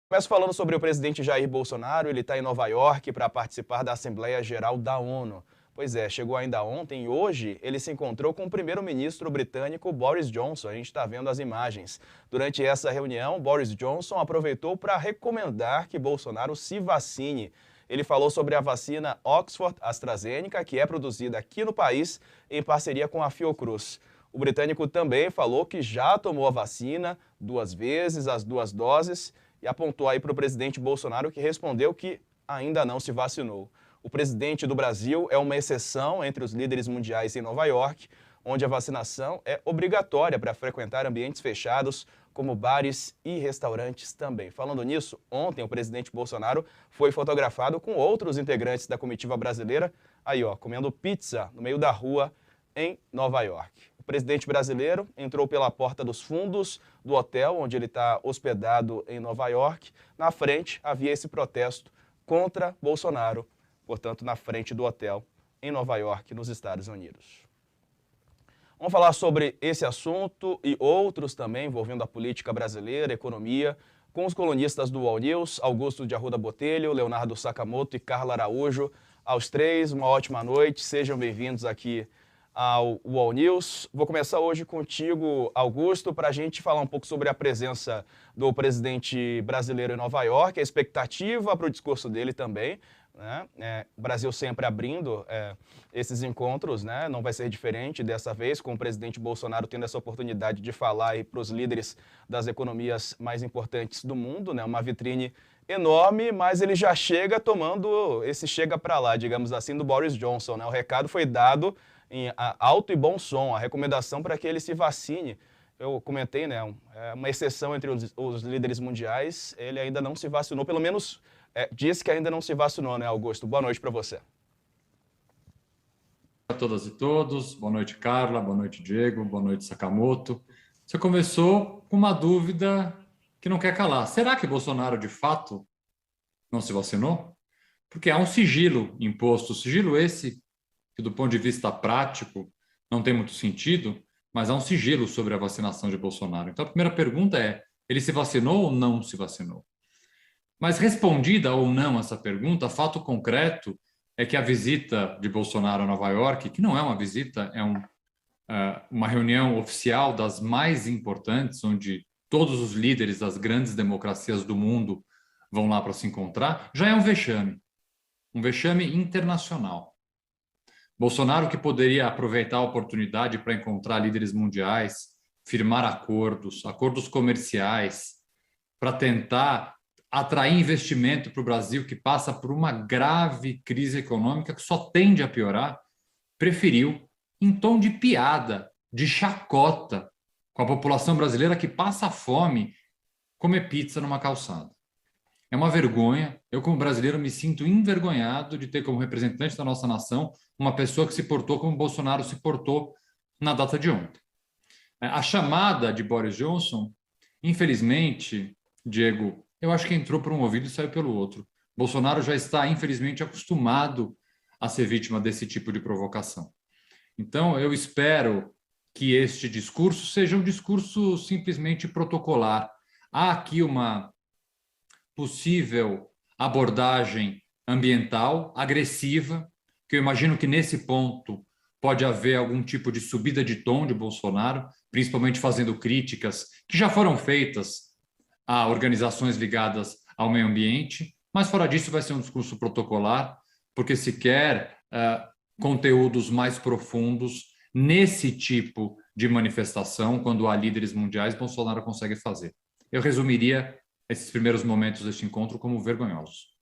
Começo falando sobre o presidente Jair Bolsonaro. Ele está em Nova York para participar da Assembleia Geral da ONU. Pois é, chegou ainda ontem e hoje ele se encontrou com o primeiro-ministro britânico Boris Johnson. A gente está vendo as imagens. Durante essa reunião, Boris Johnson aproveitou para recomendar que Bolsonaro se vacine. Ele falou sobre a vacina Oxford AstraZeneca, que é produzida aqui no país em parceria com a Fiocruz. O britânico também falou que já tomou a vacina 2 vezes, as 2 doses, e apontou aí para o presidente Bolsonaro, que respondeu que ainda não se vacinou. O presidente do Brasil é uma exceção entre os líderes mundiais em Nova York, onde a vacinação é obrigatória para frequentar ambientes fechados, como bares e restaurantes também. Falando nisso, ontem o presidente Bolsonaro foi fotografado com outros integrantes da comitiva brasileira, aí ó, comendo pizza no meio da rua em Nova York. O presidente brasileiro entrou pela porta dos fundos do hotel onde ele está hospedado em Nova York. Na frente havia esse protesto contra Bolsonaro, portanto, na frente do hotel em Nova York, nos Estados Unidos. Vamos falar sobre esse assunto e outros também envolvendo a política brasileira, a economia, com os colunistas do UOL News, Augusto de Arruda Botelho, Leonardo Sakamoto e Carla Araújo. Aos três, uma ótima noite, sejam bem-vindos aqui ao UOL News. Vou começar hoje contigo, Augusto, para a gente falar um pouco sobre a presença do presidente brasileiro em Nova York, a expectativa para o discurso dele também, né? O Brasil sempre abrindo esses encontros, né? Não vai ser diferente dessa vez, com o presidente Bolsonaro tendo essa oportunidade de falar para os líderes das economias mais importantes do mundo, né? Uma vitrine enorme, mas ele já chega tomando esse chega para lá, digamos assim, do Boris Johnson, né? O recado foi dado em alto e bom som, a recomendação para que ele se vacine. Eu comentei, né, é uma exceção entre os líderes mundiais, ele ainda não se vacinou, pelo menos disse que ainda não se vacinou, né, Augusto? Boa noite para você. A todas e todos, boa noite Carla, boa noite Diego, boa noite Sakamoto. Você começou com uma dúvida que não quer calar. Será que Bolsonaro de fato não se vacinou? Porque há um sigilo imposto, sigilo esse que do ponto de vista prático não tem muito sentido, mas há um sigilo sobre a vacinação de Bolsonaro. Então a primeira pergunta é, ele se vacinou ou não se vacinou? Mas respondida ou não essa pergunta, fato concreto é que a visita de Bolsonaro a Nova York, que não é uma visita, é uma reunião oficial das mais importantes, onde todos os líderes das grandes democracias do mundo vão lá para se encontrar, já é um vexame internacional. Bolsonaro, que poderia aproveitar a oportunidade para encontrar líderes mundiais, firmar acordos comerciais, para tentar atrair investimento para o Brasil, que passa por uma grave crise econômica que só tende a piorar, preferiu, em tom de piada, de chacota, com a população brasileira que passa fome, comer pizza numa calçada. É uma vergonha. Eu, como brasileiro, me sinto envergonhado de ter como representante da nossa nação uma pessoa que se portou como Bolsonaro se portou na data de ontem. A chamada de Boris Johnson, infelizmente, Diego, eu acho que entrou por um ouvido e saiu pelo outro. Bolsonaro já está, infelizmente, acostumado a ser vítima desse tipo de provocação. Então, eu espero que este discurso seja um discurso simplesmente protocolar. Há aqui uma possível abordagem ambiental agressiva, que eu imagino que nesse ponto pode haver algum tipo de subida de tom de Bolsonaro, principalmente fazendo críticas que já foram feitas a organizações ligadas ao meio ambiente, mas fora disso vai ser um discurso protocolar, porque se quer conteúdos mais profundos nesse tipo de manifestação, quando há líderes mundiais, Bolsonaro consegue fazer. Eu resumiria esses primeiros momentos deste encontro como vergonhosos.